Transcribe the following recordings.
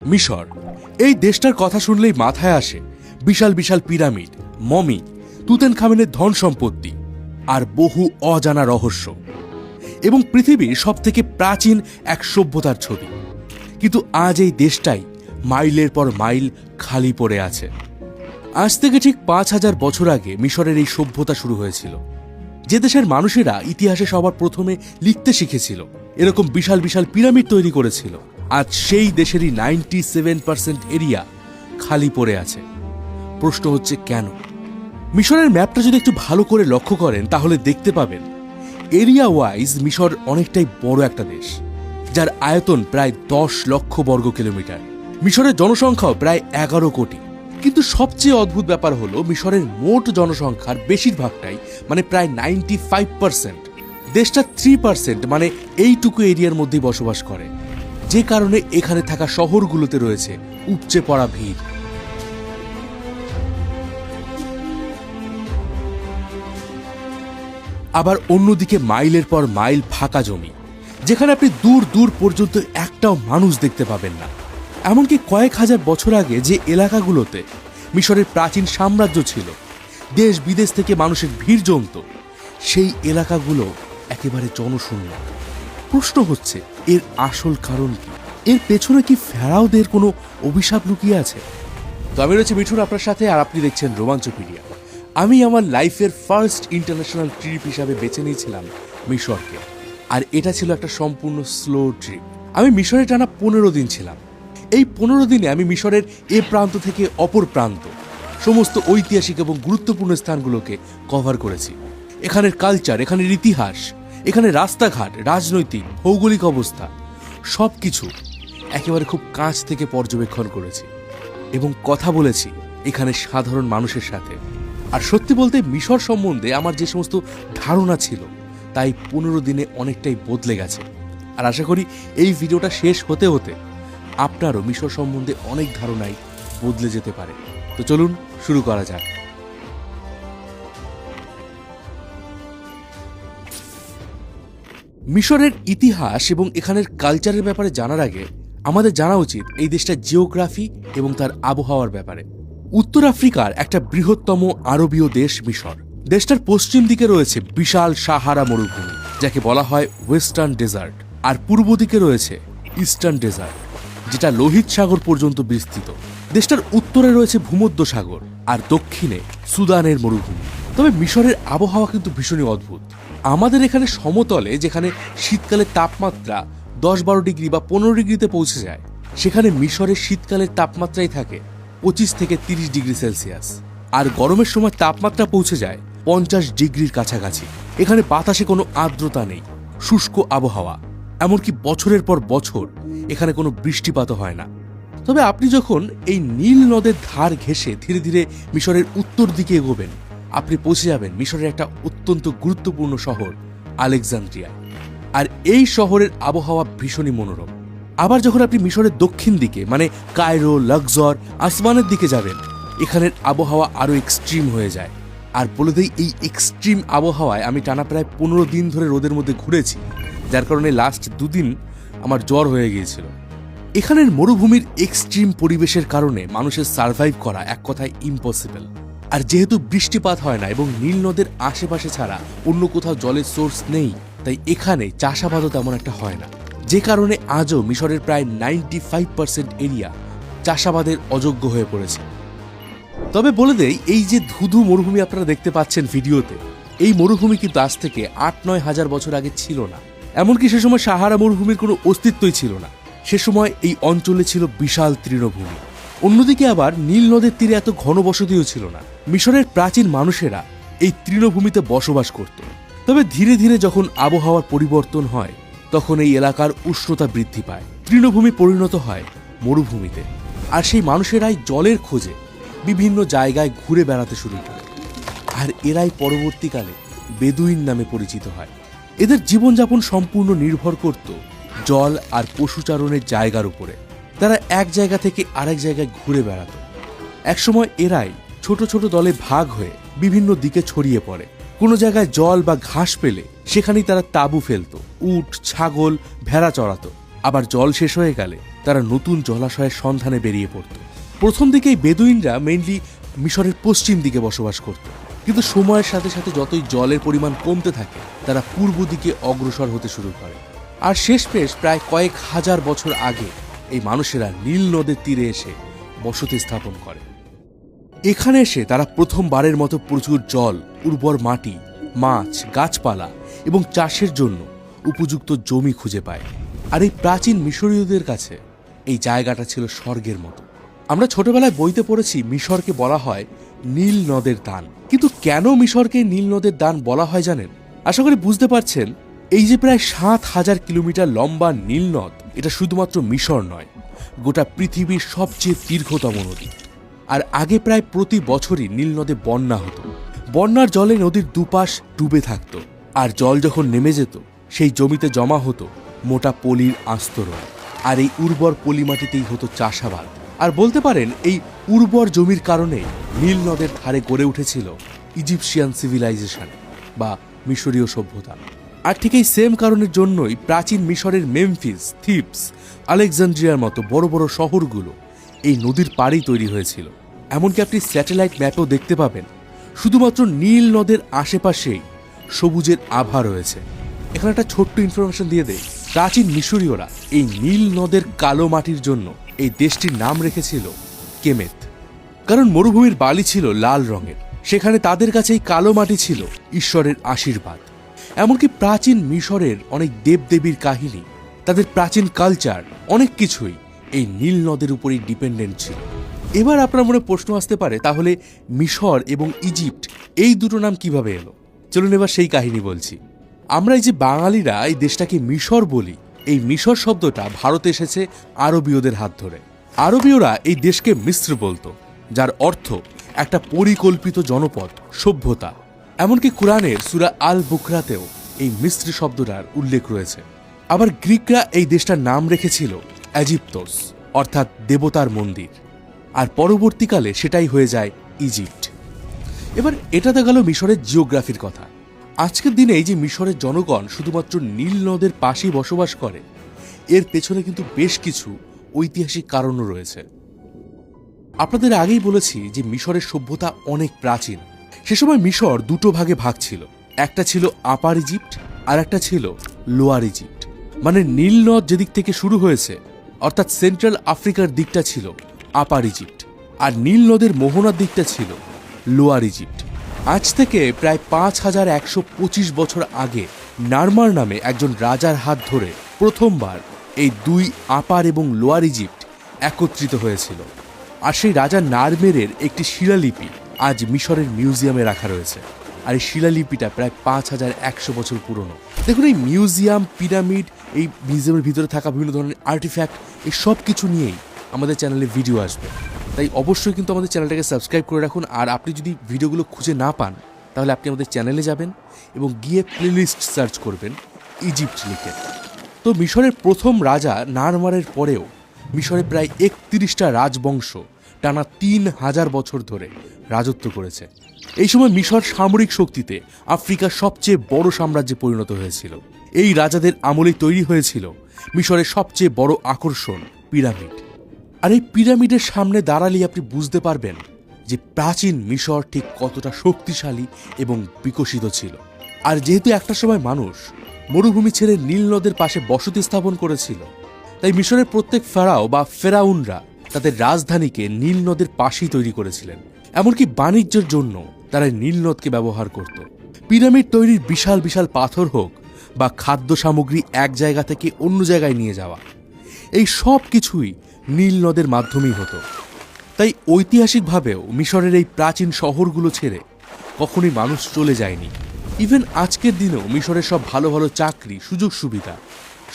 মিশর এই দেশটার কথা শুনলেই মাথায় আসে বিশাল বিশাল পিরামিড, মমি, তুতেনখামেনের ধন সম্পত্তি আর বহু অজানা রহস্য এবং পৃথিবীর সবথেকে প্রাচীন এক সভ্যতার ছবি। কিন্তু আজ এই দেশটাই মাইলের পর মাইল খালি পড়ে আছে। আজ থেকে ঠিক ৫,০০০ বছর আগে মিশরের এই সভ্যতা শুরু হয়েছিল, যে দেশের মানুষেরা ইতিহাসে সবার প্রথমে লিখতে শিখেছিল, এরকম বিশাল বিশাল পিরামিড তৈরি করেছিল। আজ সেই দেশেরই 97% এরিয়া খালি পড়ে আছে। প্রশ্ন হচ্ছে কেন? মিশরের ম্যাপটা যদি একটু ভালো করে লক্ষ্য করেন তাহলে দেখতে পাবেন এরিয়া ওয়াইজ মিশর অনেকটাই বড় একটা দেশ, যার আয়তন প্রায় ১০ লক্ষ বর্গ কিলোমিটার। মিশরের জনসংখ্যাও প্রায় ১১ কোটি। কিন্তু সবচেয়ে অদ্ভুত ব্যাপার হলো মিশরের মোট জনসংখ্যার বেশিরভাগটাই মানে প্রায় 95% দেশটা 3% মানে এইটুকু এরিয়ার মধ্যেই বসবাস করে, যে কারণে এখানে থাকা শহরগুলোতে রয়েছে উপচে পড়া ভিড়। আবার অন্যদিকে মাইলের পর মাইল ফাঁকা জমি, যেখানে আপনি দূর দূর পর্যন্ত একটাও মানুষ দেখতে পাবেন না। এমনকি কয়েক হাজার বছর আগে যে এলাকাগুলোতে মিশরের প্রাচীন সাম্রাজ্য ছিল, দেশ বিদেশ থেকে মানুষের ভিড় জমত, সেই এলাকাগুলো একেবারে জনশূন্য। প্রশ্ন হচ্ছে এর আসল কারণ কি? এর পেছনে কি ফেরাওদের কোনো অভিশাপ লুকিয়ে আছে? তো আমি রয়েছে মিঠুন আপনার সাথে, আর আপনি দেখছেন রোমাঞ্চপিডিয়া। আমি আমার লাইফের ফার্স্ট ইন্টারন্যাশনাল ট্রিপ হিসাবে বেছে নিয়েছিলাম মিশরকে, আর এটা ছিল একটা সম্পূর্ণ স্লো ট্রিপ। আমি মিশরে টানা 15 দিন ছিলাম। এই 15 দিনে আমি মিশরের এ প্রান্ত থেকে অপর প্রান্ত সমস্ত ঐতিহাসিক এবং গুরুত্বপূর্ণ স্থানগুলোকে কভার করেছি। এখানের কালচার, এখানের ইতিহাস, এখানে রাস্তাঘাট, রাজনৈতিক, ভৌগোলিক অবস্থা সবকিছু একেবারে খুব কাছ থেকে পর্যবেক্ষণ করেছি এবং কথা বলেছি এখানে সাধারণ মানুষের সাথে। আর সত্যি বলতে মিশর সম্বন্ধে আমার যে সমস্ত ধারণা ছিল তাই 15 দিনে অনেকটাই বদলে গেছে। আর আশা করি এই ভিডিওটা শেষ হতে হতে আপনারও মিশর সম্বন্ধে অনেক ধারণাই বদলে যেতে পারে। তো চলুন শুরু করা যাক। মিশরের ইতিহাস এবং এখানের কালচারের ব্যাপারে জানার আগে আমাদের জানা উচিত এই দেশটার জিওগ্রাফি এবং তার আবহাওয়ার ব্যাপারে। উত্তর আফ্রিকার একটা বৃহত্তম আরবীয় দেশ মিশর। দেশটার পশ্চিম দিকে রয়েছে বিশাল সাহারা মরুভূমি, যাকে বলা হয় ওয়েস্টার্ন ডেজার্ট, আর পূর্ব দিকে রয়েছে ইস্টার্ন ডেজার্ট, যেটা লোহিত সাগর পর্যন্ত বিস্তৃত। দেশটার উত্তরে রয়েছে ভূমধ্য সাগর আর দক্ষিণে সুদানের মরুভূমি। তবে মিশরের আবহাওয়া কিন্তু ভীষণই অদ্ভুত। আমাদের এখানে সমতলে যেখানে শীতকালের তাপমাত্রা 10-12 ডিগ্রি বা 15 ডিগ্রিতে পৌঁছে যায়, সেখানে মিশরের শীতকালের তাপমাত্রাই থাকে 25 থেকে 30 ডিগ্রি সেলসিয়াস, আর গরমের সময় তাপমাত্রা পৌঁছে যায় 50 ডিগ্রির কাছাকাছি। এখানে বাতাসে কোনো আর্দ্রতা নেই, শুষ্ক আবহাওয়া, এমনকি বছরের পর বছর এখানে কোনো বৃষ্টিপাতও হয় না। তবে আপনি যখন এই নীল নদের ধার ঘেঁষে ধীরে ধীরে মিশরের উত্তর দিকে এগোবেন, আপনি পৌঁছে যাবেন মিশরের একটা অত্যন্ত গুরুত্বপূর্ণ শহর আলেকজান্দ্রিয়া। আর এই শহরের আবহাওয়া ভীষণই মনোরম। আবার যখন আপনি মিশরের দক্ষিণ দিকে মানে কায়রো, লাক্সর, আসমানের দিকে যাবেন, এখানের আবহাওয়া আরও এক্সট্রিম হয়ে যায়। আর বলে দেই, এই এক্সট্রিম আবহাওয়ায় আমি টানা প্রায় 15 দিন ধরে রোদের মধ্যে ঘুরেছি, যার কারণে লাস্ট 2 দিন আমার জ্বর হয়ে গিয়েছিল। এখানের মরুভূমির এক্সট্রিম পরিবেশের কারণে মানুষের সার্ভাইভ করা এক কথায় ইম্পসিবল। আর যেহেতু বৃষ্টিপাত হয় না এবং নীল নদের আশেপাশে ছাড়া অন্য কোথাও জলের সোর্স নেই, তাই এখানে চাষাবাদও তেমন একটা হয় না, যে কারণে আজও মিশরের প্রায় 95% এরিয়া চাষাবাদের অযোগ্য হয়ে পড়েছে। তবে বলে দেই, এই যে ধুধু মরুভূমি আপনারা দেখতে পাচ্ছেন ভিডিওতে, এই মরুভূমি কিন্তু আজ থেকে 8-9 হাজার বছর আগে ছিল না। এমনকি সে সময় সাহারা মরুভূমির কোনো অস্তিত্বই ছিল না। সে সময় এই অঞ্চলে ছিল বিশাল তৃণভূমি। অন্যদিকে আবার নীল নদের তীরে এত ঘনবসতিও ছিল না। মিশরের প্রাচীন মানুষেরা এই তৃণভূমিতে বসবাস করত। তবে ধীরে ধীরে যখন আবহাওয়ার পরিবর্তন হয়, তখন এই এলাকার উষ্ণতা বৃদ্ধি পায়, তৃণভূমি পরিণত হয় মরুভূমিতে। আর সেই মানুষেরাই জলের খোঁজে বিভিন্ন জায়গায় ঘুরে বেড়াতে শুরু করে, আর এরাই পরবর্তীকালে বেদুইন নামে পরিচিত হয়। এদের জীবনযাপন সম্পূর্ণ নির্ভর করত জল আর পশুচারণের জায়গার উপরে। তারা এক জায়গা থেকে আরেক জায়গায় ঘুরে বেড়াত। একসময় এরাই ছোট ছোট দলে ভাগ হয়ে বিভিন্ন দিকে ছড়িয়ে পড়ে। কোনো জায়গায় জল বা ঘাস পেলে সেখানেই তারা তাঁবু ফেলত, উট, ছাগল, ভেড়া চড়াতো। আবার জল শেষ হয়ে গেলে তারা নতুন জলাশয়ের সন্ধানে বেরিয়ে পড়ত। প্রথম দিকেই বেদুইনরা মেইনলি মিশরের পশ্চিম দিকে বসবাস করত, কিন্তু সময়ের সাথে সাথে যতই জলের পরিমাণ কমতে থাকে তারা পূর্ব দিকে অগ্রসর হতে শুরু করে। আর শেষমেশ প্রায় কয়েক হাজার বছর আগে এই মানুষেরা নীল নদের তীরে এসে বসতি স্থাপন করে। এখানে এসে তারা প্রথমবারের মতো প্রচুর জল, উর্বর মাটি, মাছ, গাছপালা এবং চাষের জন্য উপযুক্ত জমি খুঁজে পায়। আর এই প্রাচীন মিশরীয়দের কাছে এই জায়গাটা ছিল স্বর্গের মতো। আমরা ছোটবেলায় বইতে পড়েছি মিশরকে বলা হয় নীল নদের দান। কিন্তু কেন মিশরকে নীল নদের দান বলা হয় জানেন? আশা করি বুঝতে পারছেন। এই যে প্রায় ৭,০০০ কিলোমিটার লম্বা নীল নদ, এটা শুধুমাত্র মিশর নয়, গোটা পৃথিবীর সবচেয়ে দীর্ঘতম নদী। আর আগে প্রায় প্রতি বছরই নীল নদে বন্যা হতো। বন্যার জলে নদীর দুপাশ ডুবে থাকত, আর জল যখন নেমে যেত সেই জমিতে জমা হতো মোটা পলির আস্তরণ। আর এই উর্বর পলি মাটিতেই হতো চাষাবাদ। আর বলতে পারেন এই উর্বর জমির কারণে নীল নদের ধারে গড়ে উঠেছিল ইজিপশিয়ান সিভিলাইজেশন বা মিশরীয় সভ্যতা। আর ঠিক এই সেম কারণের জন্যই প্রাচীন মিশরের মেমফিস, থিবস, আলেকজান্দ্রিয়ার মতো বড় বড় শহরগুলো এই নদীর পাড়েই তৈরি হয়েছিল। এমনকি আপনি স্যাটেলাইট ম্যাপেও দেখতে পাবেন শুধুমাত্র নীল নদের আশেপাশেই সবুজের আভা রয়েছে। এখানে একটা ছোট্ট ইনফরমেশন দিয়ে দেয়, প্রাচীন মিশরীয়রা এই নীল নদের কালো মাটির জন্য এই দেশটির নাম রেখেছিল কেমেত। কারণ মরুভূমির বালি ছিল লাল রঙের, সেখানে তাদের কাছে এই কালো মাটি ছিল ঈশ্বরের আশীর্বাদ। এমনকি প্রাচীন মিশরের অনেক দেবদেবীর কাহিনী, তাদের প্রাচীন কালচার, অনেক কিছুই এই নীল নদের উপরই ডিপেন্ডেন্ট ছিল। এবার আপনার মনে প্রশ্ন আসতে পারে, তাহলে মিশর এবং ইজিপ্ট এই দুটো নাম কিভাবে এলো? চলুন এবার সেই কাহিনী বলছি। আমরা এই যে বাঙালিরা এই দেশটাকে মিশর বলি, এই মিশর শব্দটা ভারতে এসেছে আরবীয়দের হাত ধরে। আরবীয়রা এই দেশকে মিস্র বলতো, যার অর্থ একটা পরিকল্পিত জনপদ, সভ্যতা। এমনকি কুরআনের সূরা আল বুকরাতেও এই মিস্রি শব্দটার উল্লেখ রয়েছে। আবার গ্রিকরা এই দেশটার নাম রেখেছিল ইজিপ্টোস, অর্থাৎ দেবতার মন্দির। আর পরবর্তীকালে সেটাই হয়ে যায় ইজিপ্ট। এবার এটাতে গেল মিশরের জিওগ্রাফির কথা। আজকের দিনে এই যে মিশরের জনগণ শুধুমাত্র নীল নদের পাশেই বসবাস করে, এর পেছনে কিন্তু বেশ কিছু ঐতিহাসিক কারণও রয়েছে। আপনাদের আগেই বলেছি যে মিশরের সভ্যতা অনেক প্রাচীন। সে সময় মিশর দুটো ভাগে ভাগ ছিল, একটা ছিল আপার ইজিপ্ট আর একটা ছিল লোয়ার ইজিপ্ট। মানে নীল নদ যেদিক থেকে শুরু হয়েছে, অর্থাৎ সেন্ট্রাল আফ্রিকার দিকটা ছিল আপার ইজিপ্ট, আর নীল নদের মোহনার দিকটা ছিল লোয়ার ইজিপ্ট। আজ থেকে প্রায় ৫,১২৫ বছর আগে নারমার নামে একজন রাজার হাত ধরে প্রথমবার এই দুই আপার এবং লোয়ার ইজিপ্ট একত্রিত হয়েছিল। আর সেই রাজা নারমেরের একটি শিলালিপি আজ মিশরের মিউজিয়ামে রাখা রয়েছে। আর এই শিলালিপিটা প্রায় ৫,১০০ বছর পুরনো। দেখুন, এই মিউজিয়াম, পিরামিড, এই মিউজিয়ামের ভিতরে থাকা বিভিন্ন ধরনের আর্টিফ্যাক্ট, এই সব কিছু নিয়েই আমাদের চ্যানেলে ভিডিও আসবে। তাই অবশ্যই কিন্তু আমাদের চ্যানেলটাকে সাবস্ক্রাইব করে রাখুন। আর আপনি যদি ভিডিওগুলো খুঁজে না পান, তাহলে আপনি আমাদের চ্যানেলে যাবেন এবং গিয়ে প্লেলিস্ট সার্চ করবেন ইজিপ্ট লিখে। তো মিশরের প্রথম রাজা নারমারের পরেও মিশরে প্রায় ৩১টা রাজবংশ টানা ৩,০০০ বছর ধরে রাজত্ব করেছে। এই সময় মিশর সামরিক শক্তিতে আফ্রিকার সবচেয়ে বড় সাম্রাজ্যে পরিণত হয়েছিল। এই রাজাদের আমলেই তৈরি হয়েছিল মিশরের সবচেয়ে বড় আকর্ষণ পিরামিড। আর এই পিরামিডের সামনে দাঁড়ালেই আপনি বুঝতে পারবেন যে প্রাচীন মিশর ঠিক কতটা শক্তিশালী এবং বিকশিত ছিল। আর যেহেতু একটা সময় মানুষ মরুভূমি ছেড়ে নীল নদের পাশে বসতি স্থাপন করেছিল, তাই মিশরের প্রত্যেক ফেরাও বা ফেরাউনরা তাদের রাজধানীকে নীল নদের পাশেই তৈরি করেছিলেন। এমনকি বাণিজ্যের জন্য তারা নীল নদকে ব্যবহার করত। পিরামিড তৈরির বিশাল বিশাল পাথর হোক বা খাদ্য সামগ্রী এক জায়গা থেকে অন্য জায়গায় নিয়ে যাওয়া, এই সব কিছুই নীল নদের মাধ্যমেই হতো। তাই ঐতিহাসিকভাবেও মিশরের এই প্রাচীন শহরগুলো ছেড়ে কখনোই মানুষ চলে যায়নি। ইভেন আজকের দিনেও মিশরের সব ভালো ভালো চাকরি, সুযোগ সুবিধা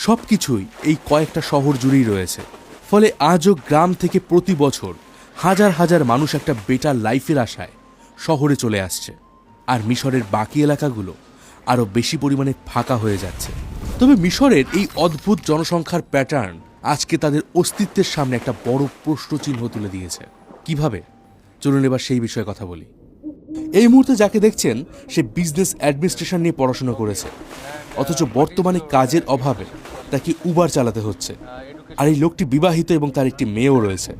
সব কিছুই এই কয়েকটা শহর জুড়েই রয়েছে। ফলে আজও গ্রাম থেকে প্রতি বছর হাজার হাজার মানুষ একটা বেটার লাইফের আশায় শহরে চলে আসছে। আর মিশরের বাকি এলাকাগুলো আরও বেশি পরিমাণে ফাঁকা হয়ে যাচ্ছে। তবে মিশরের এই অদ্ভুত জনসংখ্যার প্যাটার্ন আজকে তাদের অস্তিত্বের সামনে একটা বড় প্রশ্নচিহ্ন তুলে দিয়েছে। কিভাবে? চলুন এবার সেই বিষয়ে কথা বলি। এই মুহূর্তে যাকে দেখছেন সে বিজনেস অ্যাডমিনিস্ট্রেশন নিয়ে পড়াশোনা করেছে, অথচ বর্তমানে কাজের অভাবে তাকে উবার চালাতে হচ্ছে। আর এই লোকটি বিবাহিত এবং তার একটি মেয়েও রয়েছে।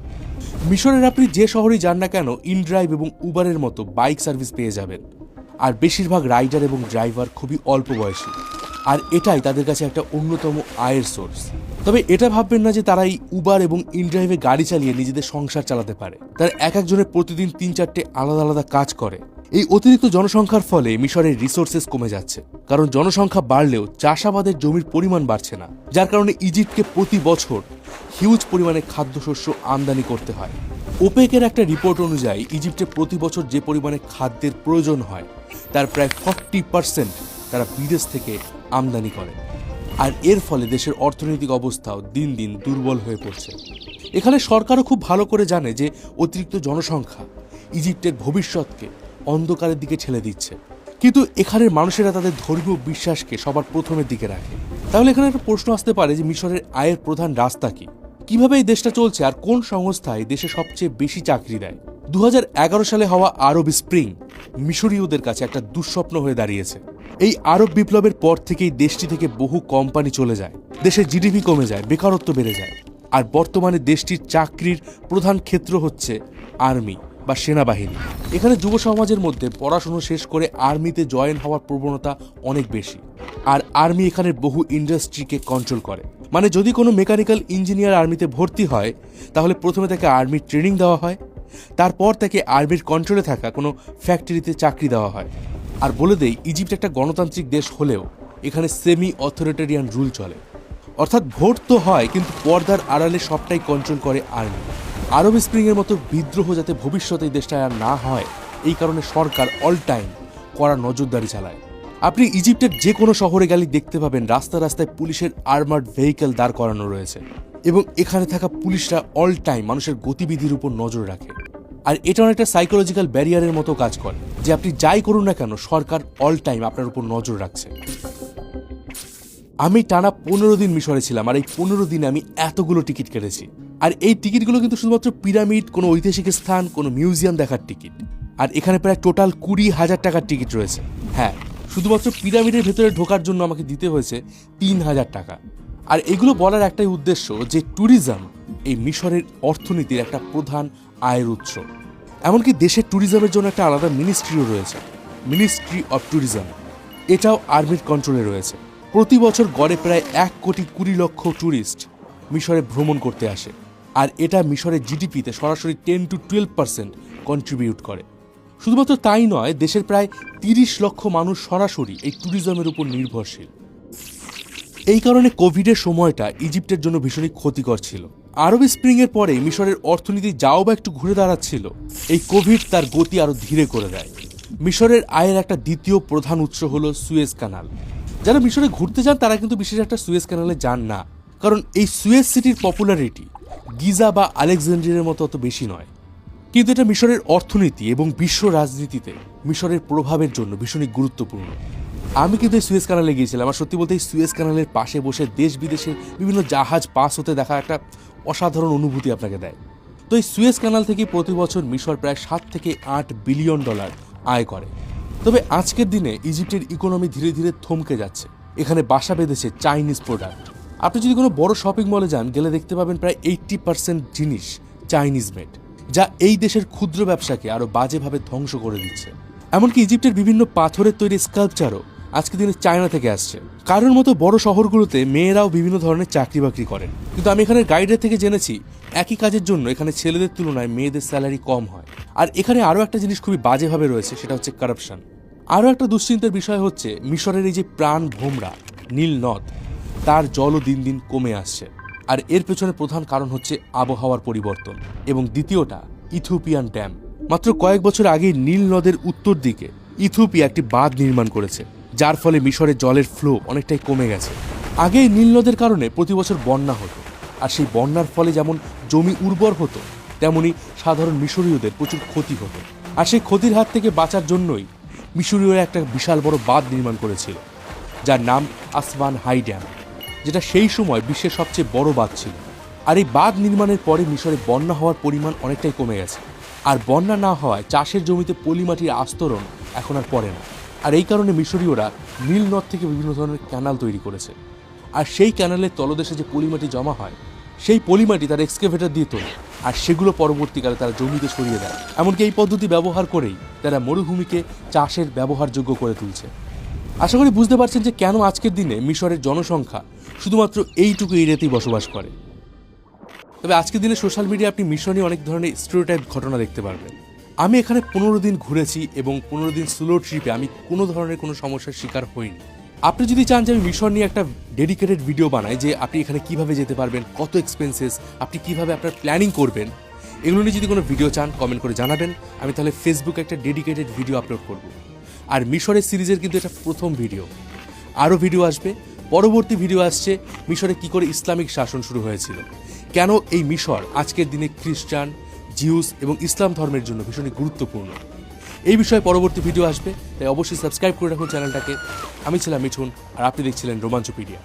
মিশরের আপনি যে শহরেই যান না কেন ইনড্রাইভ এবং উবারের মতো বাইক সার্ভিস পেয়ে যাবেন। আর বেশিরভাগ রাইডার এবং ড্রাইভার খুবই অল্প বয়সী, আর এটাই তাদের কাছে একটা অন্যতম আয়ের সোর্স। তবে এটা ভাববেন না যে তারা এই উবার এবং ইনড্রাইভে গাড়ি চালিয়ে নিজেদের সংসার চালাতে পারে। তারা এক একজনের প্রতিদিন 3-4টে আলাদা আলাদা কাজ করে। এই অতিরিক্ত জনসংখ্যার ফলে মিশরের রিসোর্সেস কমে যাচ্ছে, কারণ জনসংখ্যা বাড়লেও চাষাবাদের জমির পরিমাণ বাড়ছে না, যার কারণে ইজিপ্টকে প্রতি বছর হিউজ পরিমাণে খাদ্যশস্য আমদানি করতে হয়। ওপেকের একটা রিপোর্ট অনুযায়ী ইজিপ্টে প্রতি বছর যে পরিমাণে খাদ্যের প্রয়োজন হয় তার প্রায় 40% তারা বিদেশ থেকে আমদানি করে। আর এর ফলে দেশের অর্থনৈতিক অবস্থাও দিন দিন দুর্বল হয়ে পড়ছে। এখানে সরকারও খুব ভালো করে জানে যে অতিরিক্ত জনসংখ্যা ইজিপ্টের ভবিষ্যৎকে অন্ধকারের দিকে ঠেলে দিচ্ছে, কিন্তু এখানের মানুষেরা তাদের ধর্মীয় বিশ্বাসকে সবার প্রথমের দিকে রাখে। তাহলে এখানে একটা প্রশ্ন আসতে পারে যে মিশরের আয়ের প্রধান রাস্তা কি, কিভাবে এই দেশটা চলছে, আর কোন সংস্থায় দেশে সবচেয়ে বেশি চাকরি দেয়। 2011 সালে হওয়া আরব স্প্রিং মিশরীয়দের কাছে একটা দুঃস্বপ্ন হয়ে দাঁড়িয়েছে। এই আরব বিপ্লবের পর থেকেই দেশটি থেকে বহু কোম্পানি চলে যায়, দেশের জিডিপি কমে যায়, বেকারত্ব বেড়ে যায়। আর বর্তমানে দেশটির চাকরির প্রধান ক্ষেত্র হচ্ছে আর্মি বা সেনাবাহিনী। এখানে যুব সমাজের মধ্যে পড়াশুনো শেষ করে আর্মিতে জয়েন হওয়ার প্রবণতা অনেক বেশি। আর আর্মি এখানের বহু ইন্ডাস্ট্রিকে কন্ট্রোল করে। মানে যদি কোনো মেকানিক্যাল ইঞ্জিনিয়ার আর্মিতে ভর্তি হয় তাহলে প্রথমে তাকে আর্মির ট্রেনিং দেওয়া হয়, তারপর তাকে আর্মির কন্ট্রোলে থাকা কোনো ফ্যাক্টরিতে চাকরি দেওয়া হয়। আর বলে দেই, ইজিপ্ট একটা গণতান্ত্রিক দেশ হলেও এখানে সেমি অথরিটেরিয়ান রুল চলে, অর্থাৎ ভোট তো হয় কিন্তু পর্দার আড়ালে সবটাই কন্ট্রোল করে আর্মি। আরব স্প্রিংয়ের মতো বিদ্রোহ যাতে ভবিষ্যতে এই দেশটায় আর না হয়, এই কারণে সরকার অল টাইম কড়া নজরদারি চালায়। আপনি ইজিপ্টের যে কোনো শহরে গেলে দেখতে পাবেন রাস্তায় রাস্তায় পুলিশের আর্মার্ড ভেহিকেল দাঁড় করানো রয়েছে, এবং এখানে থাকা পুলিশরা অল টাইম মানুষের গতিবিধির উপর নজর রাখে। আর এটা অনেকটা সাইকোলজিক্যাল ব্যারিয়ারের মতো কাজ করে যে আপনি যাই করুন না কেন সরকার অল টাইম আপনার উপর নজর রাখছে। আমি টানা 15 দিন মিশরে ছিলাম, আর এই 15 দিনে আমি এতগুলো টিকিট কেটেছি। আর এই টিকিটগুলো কিন্তু শুধুমাত্র পিরামিড, কোনো ঐতিহাসিক স্থান, কোনো মিউজিয়াম দেখার টিকিট। আর এখানে প্রায় টোটাল 20,000 টাকার টিকিট রয়েছে। হ্যাঁ, শুধুমাত্র পিরামিডের ভেতরে ঢোকার জন্য আমাকে দিতে হয়েছে 3,000 টাকা। আর এগুলো বলার একটাই উদ্দেশ্য যে ট্যুরিজম এই মিশরের অর্থনীতির একটা প্রধান আয়ের উৎস। এমনকি দেশের ট্যুরিজমের জন্য একটা আলাদা মিনিস্ট্রিও রয়েছে, মিনিস্ট্রি অফ ট্যুরিজম। এটাও আর্মির কন্ট্রোলে রয়েছে। প্রতি বছর গড়ে প্রায় 1,20,00,000 ট্যুরিস্ট মিশরে ভ্রমণ করতে আসে, আর এটা মিশরের জিডিপিতে সরাসরি 10 to 12% কন্ট্রিবিউট করে। শুধুমাত্র তাই নয়, দেশের প্রায় 30 লক্ষ মানুষ সরাসরি এই ট্যুরিজমের উপর নির্ভরশীল। এই কারণে কোভিডের সময়টা ইজিপ্টের জন্য ভীষণই ক্ষতিকর ছিল। আরব স্প্রিংয়ের পরে মিশরের অর্থনীতি যাও বা একটু ঘুরে দাঁড়াচ্ছিল, এই কোভিড তার গতি আরও ধীরে করে দেয়। মিশরের আয়ের একটা দ্বিতীয় প্রধান উৎস হলো সুয়েজ কানাল। যারা মিশরে ঘুরতে যান তারা কিন্তু বিশেষ একটা সুয়েজ কানালে যান না, কারণ এই সুয়েজ সিটির পপুলারিটি গিজা বা আলেকজান্ড্রিয়ার মতো অত বেশি নয়। কিন্তু এটা মিশরের অর্থনীতি এবং বিশ্ব রাজনীতিতে মিশরের প্রভাবের জন্য ভীষণই গুরুত্বপূর্ণ। আমি কিন্তু এই সুয়েজ কানালে গিয়েছিলাম, আর সত্যি বলতে এই সুয়েজ কানালের পাশে বসে দেশ বিদেশের বিভিন্ন জাহাজ পাস হতে দেখা একটা অসাধারণ অনুভূতি আপনাকে দেয়। তো এই সুয়েজ কানাল থেকে প্রতি বছর মিশর প্রায় 7 থেকে 8 বিলিয়ন ডলার আয় করে। তবে আজকের দিনে ইজিপ্টের ইকোনমি ধীরে ধীরে থমকে যাচ্ছে। এখানে বাসা বেঁধেছে চাইনিজ প্রোডাক্ট। আপনি যদি কোনো বড় শপিং মলে যান, গেলে দেখতে পাবেন প্রায় 80% জিনিস চাইনিজ মেড, যা এই দেশের ক্ষুদ্র ব্যবসাকে আরও বাজেভাবে ধ্বংস করে দিচ্ছে। এমনকি ইজিপ্টের বিভিন্ন পাথরের তৈরি স্কাল্পচারও আজকের দিনে চায়না থেকে আসছে। কারোর মতো বড় শহরগুলোতে মেয়েরাও বিভিন্ন ধরনের চাকরি বাকরি করেন, কিন্তু আমি এখানে গাইডের থেকে জেনেছি একই কাজের জন্য এখানে ছেলেদের তুলনায় মেয়েদের স্যালারি কম হয়। আর এখানে আরও একটা জিনিস খুবই বাজেভাবে রয়েছে, সেটা হচ্ছে কারাপশন। আরও একটা দুশ্চিন্তার বিষয় হচ্ছে মিশরের এই যে প্রাণ ভোমরা নীল নদ, তার জলও দিন দিন কমে আসছে। আর এর পেছনে প্রধান কারণ হচ্ছে আবহাওয়ার পরিবর্তন, এবং দ্বিতীয়টা ইথিওপিয়ান ড্যাম। মাত্র কয়েক বছর আগেই নীল নদের উত্তর দিকে ইথিওপিয়া একটি বাঁধ নির্মাণ করেছে, যার ফলে মিশরের জলের ফ্লো অনেকটাই কমে গেছে। আগে নীল নদের কারণে প্রতি বছর বন্যা হতো, আর সেই বন্যার ফলে যেমন জমি উর্বর হতো, তেমনি সাধারণ মিশরীয়দের প্রচুর ক্ষতি হতো। আর সেই ক্ষতির হাত থেকে বাঁচার জন্যই মিশরীয়রা একটা বিশাল বড় বাঁধ নির্মাণ করেছিল, যার নাম আসওয়ান হাই ড্যাম, যেটা সেই সময় বিশ্বের সবচেয়ে বড় বাঁধ ছিল। আর এই বাঁধ নির্মাণের পরে মিশরে বন্যা হওয়ার পরিমাণ অনেকটাই কমে গেছে। আর বন্যা না হওয়ায় চাষের জমিতে পলিমাটির আস্তরণ এখন আর পড়ে না। আর এই কারণে মিশরীয়রা নীল নদ থেকে বিভিন্ন ধরনের ক্যানাল তৈরি করেছে। আর সেই ক্যানালের তলদেশে যে পলিমাটি জমা হয়, সেই পলিমাটি তারা এক্সকেভেটর দিয়ে তোলে আর সেগুলো পরবর্তীকালে তারা জমিতে ছড়িয়ে দেয়। এমনকি এই পদ্ধতি ব্যবহার করেই তারা মরুভূমিকে চাষের ব্যবহারযোগ্য করে তুলছে। আশা করি বুঝতে পারছেন যে কেন আজকের দিনে মিশরের জনসংখ্যা শুধুমাত্র এইটুকু এরিয়াতেই বসবাস করে। তবে আজকের দিনে সোশ্যাল মিডিয়ায় আপনি মিশর নিয়ে অনেক ধরনের স্টেরিওটাইপ ঘটনা দেখতে পারবেন। আমি এখানে 15 দিন ঘুরেছি এবং 15 দিন সোলো ট্রিপে আমি কোনো ধরনের কোনো সমস্যার শিকার হইনি। আপনি যদি চান যে আমি মিশর নিয়ে একটা ডেডিকেটেড ভিডিও বানাই, যে আপনি এখানে কিভাবে যেতে পারবেন, কত এক্সপেন্সেস, আপনি কিভাবে আপনার প্ল্যানিং করবেন, এগুলো নিয়ে যদি কোনো ভিডিও চান কমেন্ট করে জানাবেন। আমি তাহলে ফেসবুকে একটা ডেডিকেটেড ভিডিও আপলোড করব। আর মিশরের সিরিজের কিন্তু এটা প্রথম ভিডিও, আরও ভিডিও আসবে। পরবর্তী ভিডিও আসছে মিশরে কি করে ইসলামিক শাসন শুরু হয়েছিল, কেন এই মিশর আজকের দিনে খ্রিস্টান, জিউস এবং ইসলাম ধর্মের জন্য ভীষণই গুরুত্বপূর্ণ। এই বিষয়ে পরবর্তী ভিডিও আসবে, তাই অবশ্যই সাবস্ক্রাইব করে রাখুন চ্যানেলটাকে। আমি ছিলাম মিঠুন আর আপনি দেখছিলেন রোমাঞ্চপিডিয়া।